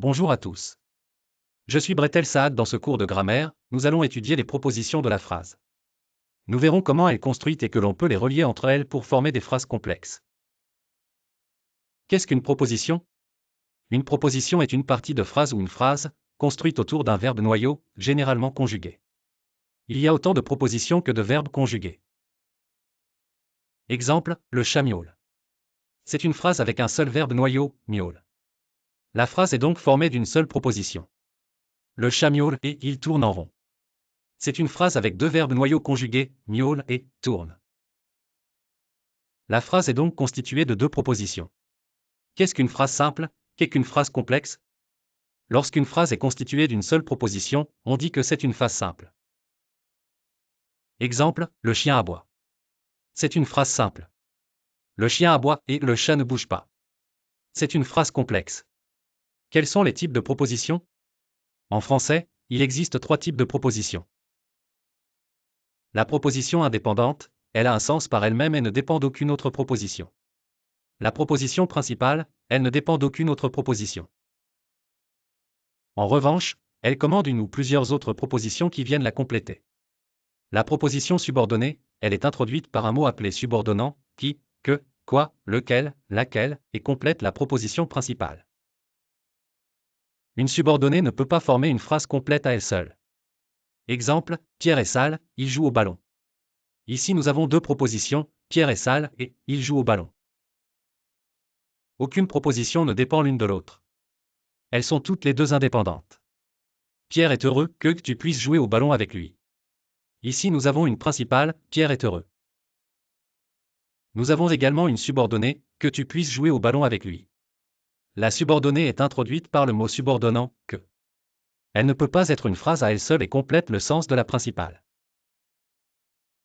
Bonjour à tous. Je suis Bretel Saad. Dans ce cours de grammaire, nous allons étudier les propositions de la phrase. Nous verrons comment elle est construite et que l'on peut les relier entre elles pour former des phrases complexes. Qu'est-ce qu'une proposition? Une proposition est une partie de phrase ou une phrase, construite autour d'un verbe noyau, généralement conjugué. Il y a autant de propositions que de verbes conjugués. Exemple, le chat miaule. C'est une phrase avec un seul verbe noyau, miaule. La phrase est donc formée d'une seule proposition. Le chat miaule et il tourne en rond. C'est une phrase avec deux verbes noyaux conjugués, miaule et tourne. La phrase est donc constituée de deux propositions. Qu'est-ce qu'une phrase simple? Qu'est-ce qu'une phrase complexe? Lorsqu'une phrase est constituée d'une seule proposition, on dit que c'est une phrase simple. Exemple, le chien aboie. C'est une phrase simple. Le chien aboie et le chat ne bouge pas. C'est une phrase complexe. Quels sont les types de propositions? En français, il existe trois types de propositions. La proposition indépendante, elle a un sens par elle-même et ne dépend d'aucune autre proposition. La proposition principale, elle ne dépend d'aucune autre proposition. En revanche, elle commande une ou plusieurs autres propositions qui viennent la compléter. La proposition subordonnée, elle est introduite par un mot appelé subordonnant, qui, que, quoi, lequel, laquelle, et complète la proposition principale. Une subordonnée ne peut pas former une phrase complète à elle seule. Exemple, Pierre est sale, il joue au ballon. Ici nous avons deux propositions, Pierre est sale et il joue au ballon. Aucune proposition ne dépend l'une de l'autre. Elles sont toutes les deux indépendantes. Pierre est heureux que tu puisses jouer au ballon avec lui. Ici nous avons une principale, Pierre est heureux. Nous avons également une subordonnée, que tu puisses jouer au ballon avec lui. La subordonnée est introduite par le mot subordonnant, que. Elle ne peut pas être une phrase à elle seule et complète le sens de la principale.